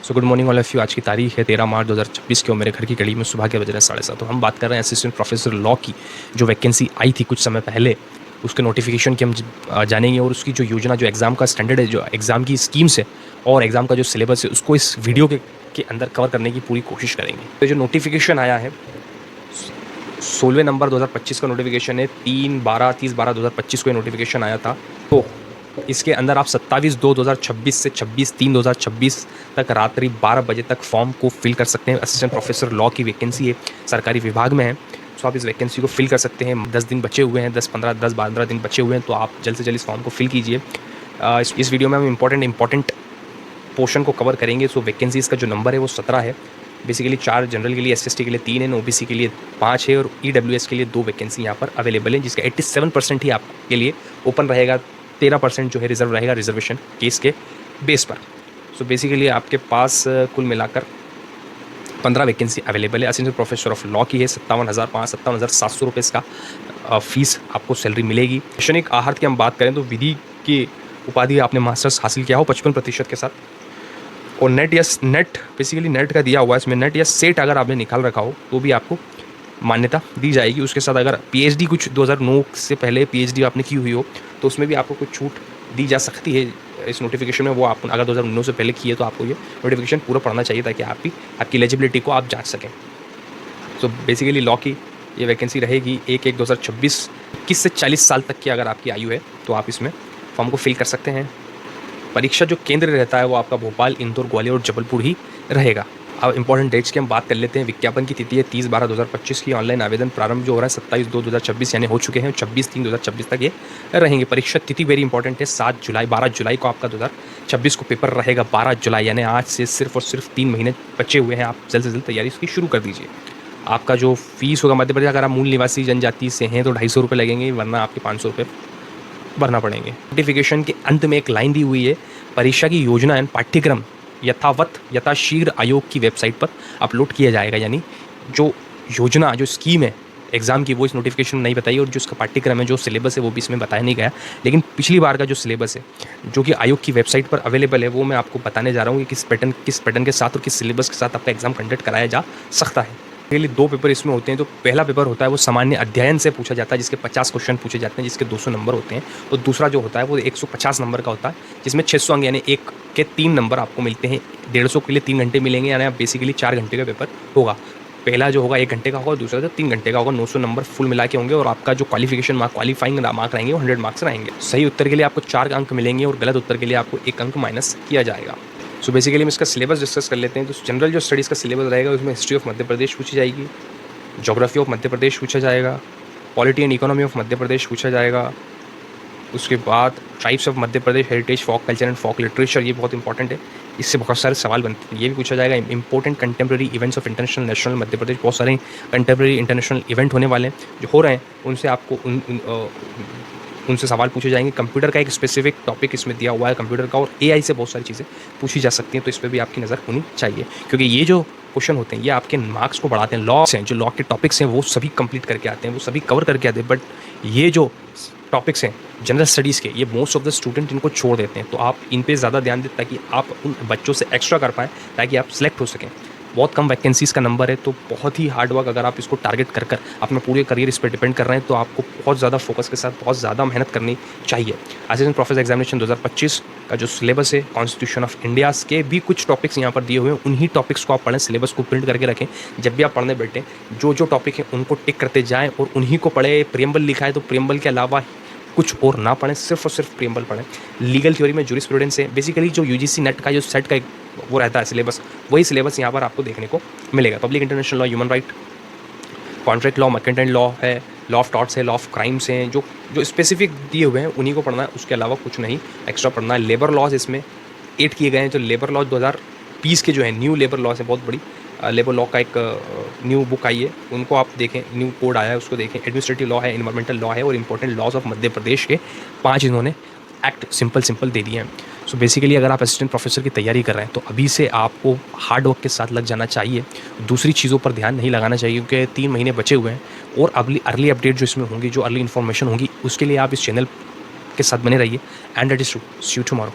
So good morning all of you. आज की तारीख है 13 मार्च 2026 की और मेरे घर की घड़ी में सुबह के बज रहे हैं 7:30। तो हम बात कर रहे हैं असिस्टेंट प्रोफेसर लॉ की जो वैकेंसी आई थी कुछ समय पहले, उसके नोटिफिकेशन की हम जानेंगे और उसकी जो योजना, जो एग्ज़ाम का स्टैंडर्ड है, जो एग्ज़ाम की स्कीम्स है और एग्ज़ाम का जो सिलेबस है, उसको इस वीडियो के अंदर कवर करने की पूरी कोशिश करेंगे। तो जो नोटिफिकेशन आया है 16 नंबर 2025 का नोटिफिकेशन है। 30/12/2025 को ये नोटिफिकेशन आया था। तो इसके अंदर आप 27/2/2026 से 26/3/2026 तक रात्रि 12 बजे तक फॉर्म को फिल कर सकते हैं। असिस्टेंट प्रोफेसर लॉ की वैकेंसी है, सरकारी विभाग में है। तो आप इस वैकेंसी को फिल कर सकते हैं। 10 दिन बचे हुए हैं, 10-15 दिन बचे हुए हैं, तो आप जल्द से जल्द इस फॉर्म को फिल कीजिए। इस वीडियो में हम इंपॉर्टेंट पोर्शन को कवर करेंगे। सो वैकेंसीज़ का जो नंबर है वो 17 है। बेसिकली 4 जनरल के लिए, SC/ST के लिए 3 है, OBC के लिए 5 है और EWS के लिए 2 वैकेंसी यहाँ पर अवेलेबल है, जिसका 87% ही आपके लिए ओपन रहेगा। 13% जो है रिजर्व रहेगा रिजर्वेशन केस के बेस पर। सो बेसिकली आपके पास कुल मिलाकर 15 वैकेंसी अवेलेबल है। असिस्टेंट प्रोफेसर ऑफ लॉ की है। 57,700 रुपये इसका फीस आपको सैलरी मिलेगी। शैक्षणिक आहार की हम बात करें तो विधि की उपाधि आपने मास्टर्स हासिल किया हो 55% के साथ, और नेट बेसिकली नेट का दिया हुआ है इसमें। नेट या सेट अगर आपने निकाल रखा हो तो भी आपको मान्यता दी जाएगी। उसके साथ अगर PhD कुछ 2009 से पहले PhD आपने की हुई हो तो उसमें भी आपको कुछ छूट दी जा सकती है इस नोटिफिकेशन में। वो आप अगर 2009 से पहले की है तो आपको ये नोटिफिकेशन पूरा पढ़ना चाहिए ताकि आपकी एलिजिबिलिटी को आप जांच सकें। तो बेसिकली लॉ की ये वैकेंसी रहेगी 1/1/2026। 21 से 40 साल तक की अगर आपकी आयु है तो आप इसमें फॉर्म को फिल कर सकते हैं। परीक्षा जो केंद्र रहता है वो आपका भोपाल, इंदौर, ग्वालियर और जबलपुर ही रहेगा। अब इंपॉर्टेंट डेट्स की हम बात कर लेते हैं। विज्ञापन की तिथि है 30/12/2025 की। ऑनलाइन आवेदन प्रारंभ जो हो रहा है 27/2/2026 यानी हो चुके हैं। 26/3/2026 तक ये रहेंगे। परीक्षा तिथि वेरी इंपॉर्टेंट है 7 जुलाई। 12 जुलाई को आपका 2026 को पेपर रहेगा। 12 जुलाई यानी आज से सिर्फ और सिर्फ 3 महीने बचे हुए हैं। आप जल्द से जल्द तैयारी इसकी शुरू कर दीजिए। आपका जो फीस होगा मध्य प्रदेश, अगर आप मूल निवासी जनजाति से हैं तो 250 रुपये लगेंगे, वरना आपके 500 रुपये भरना पड़ेंगे। नोटिफिकेशन के अंत में एक लाइन दी हुई है, परीक्षा की योजना एंड पाठ्यक्रम यथाशीघ्र आयोग की वेबसाइट पर अपलोड किया जाएगा। यानी जो योजना, जो स्कीम है एग्ज़ाम की, वो इस नोटिफिकेशन में नहीं बताई, और जो इसका पाठ्यक्रम है, जो सिलेबस है, वो भी इसमें बताया नहीं गया। लेकिन पिछली बार का जो सिलेबस है जो कि आयोग की वेबसाइट पर अवेलेबल है, वो मैं आपको बताने जा रहा हूँ कि किस पैटर्न के साथ और किस सिलेबस के साथ आपका एग्ज़ाम कंडक्ट कराया जा सकता है। लिए 2 पेपर इसमें होते हैं। तो पहला पेपर होता है वो सामान्य अध्ययन से पूछा जाता है, जिसके 50 क्वेश्चन पूछे जाते हैं, जिसके 200 नंबर होते हैं। और दूसरा जो होता है वो 150 नंबर का होता है, जिसमें 600 अंक यानी 1 के 3 नंबर आपको मिलते हैं। 150 के लिए 3 घंटे मिलेंगे, यानी आप बेसिकली 4 घंटे का पेपर होगा। पहला जो होगा 1 घंटे का होगा, दूसरा जो 3 घंटे का होगा। 900 नंबर फुल मिला के होंगे और आपका जो क्वालिफाइंग मार्क रहेंगे वो 100 मार्क्स रहेंगे। सही उत्तर के लिए आपको 4 अंक मिलेंगे और गलत उत्तर के लिए आपको 1 अंक माइनस किया जाएगा। सो बेसिकली हम इसका सिलेबस डिस्कस कर लेते हैं। तो जनरल जो स्टडीज़ का सिलेबस रहेगा उसमें हिस्ट्री ऑफ मध्य प्रदेश पूछी जाएगी, ज्योग्राफी ऑफ मध्य प्रदेश पूछा जाएगा, polity and economy of Madhya Pradesh पूछा जाएगा। उसके बाद tribes of Madhya Pradesh, heritage, folk culture and folk literature, ये बहुत इंपॉर्टेंट है, इससे बहुत सारे सवाल बनते हैं, ये भी पूछा जाएगा। Important contemporary events of international national Madhya Pradesh, बहुत सारे कंटेम्प्रेरी इंटरनेशनल इवेंट होने वाले हैं जो हो रहे हैं, उनसे आपको उनसे सवाल पूछे जाएंगे। कंप्यूटर का एक स्पेसिफिक टॉपिक इसमें दिया हुआ है कंप्यूटर का, और AI से बहुत सारी चीज़ें पूछी जा सकती हैं, तो इस पर भी आपकी नज़र होनी चाहिए, क्योंकि ये जो क्वेश्चन होते हैं ये आपके मार्क्स को बढ़ाते हैं। लॉस हैं, जो लॉ के टॉपिक्स हैं वो सभी कंप्लीट करके आते हैं, वो सभी कवर करके आते हैं। बट ये जो टॉपिक्स हैं जनरल स्टडीज़ के, ये मोस्ट ऑफ द स्टूडेंट इनको छोड़ देते हैं। तो आप इन पे ज़्यादा ध्यान दें ताकि आप उन बच्चों से एक्स्ट्रा कर पाएँ, ताकि आप सिलेक्ट हो सकें। बहुत कम वैकेंसीज़ का नंबर है, तो बहुत ही हार्ड वर्क अगर आप इसको टारगेट कर अपना पूरे करियर इस पर डिपेंड कर रहे हैं, तो आपको बहुत ज़्यादा फोकस के साथ बहुत ज़्यादा मेहनत करनी चाहिए। असिस्टेंट प्रोफेसर एग्जामिनेशन 2025 का जो सिलेबस है, कॉन्स्टिट्यूशन ऑफ इंडिया के भी कुछ टॉपिक्स यहाँ पर दिए हुए हैं, उन्हीं टॉपिक्स को आप पढ़ें, सिलेबस को प्रिंट करके रखें। जब भी आप पढ़ने बैठें, जो टॉपिक है उनको टिक करते जाएँ और उन्हीं को पढ़ें। प्रियम्बल लिखा है तो प्रियम्बल के अलावा कुछ और ना पढ़ें, सिर्फ और सिर्फ प्रियम्बल पढ़ें। लीगल थ्योरी में जूरिस्प्रूडेंस है, बेसिकली जो UGC नेट का जो सेट का वो रहता है सिलेबस, वही सिलेबस यहाँ पर आपको देखने को मिलेगा। Public international law, human right, contract law, mercantile law है, लॉ ऑफ टॉर्ट्स है, लॉ ऑफ क्राइम्स हैं, जो स्पेसिफिक दिए हुए हैं उन्हीं को पढ़ना है, उसके अलावा कुछ नहीं एक्स्ट्रा पढ़ना है। लेबर लॉज इसमें 8 किए गए हैं। जो लेबर लॉज 2020 के जो है न्यू लेबर लॉज है, बहुत बड़ी लेबर लॉ का एक न्यू बुक आई है, उनको आप देखें, न्यू कोड आया है उसको देखें। एडमिनिस्ट्रेटिव लॉ है, इन्वायरमेंटल लॉ है, और इंपॉर्टेंट लॉज ऑफ मध्य प्रदेश के 5 इन्होंने एक्ट सिंपल दे दिए हैं। सो बेसिकली अगर आप असिस्टेंट प्रोफेसर की तैयारी कर रहे हैं तो अभी से आपको हार्ड वर्क के साथ लग जाना चाहिए, दूसरी चीज़ों पर ध्यान नहीं लगाना चाहिए, क्योंकि 3 महीने बचे हुए हैं। और अर्ली अपडेट जो इसमें होंगी, जो अर्ली इन्फॉर्मेशन होगी, उसके लिए आप इस चैनल के साथ बने रहिए। And that is true. See you tomorrow.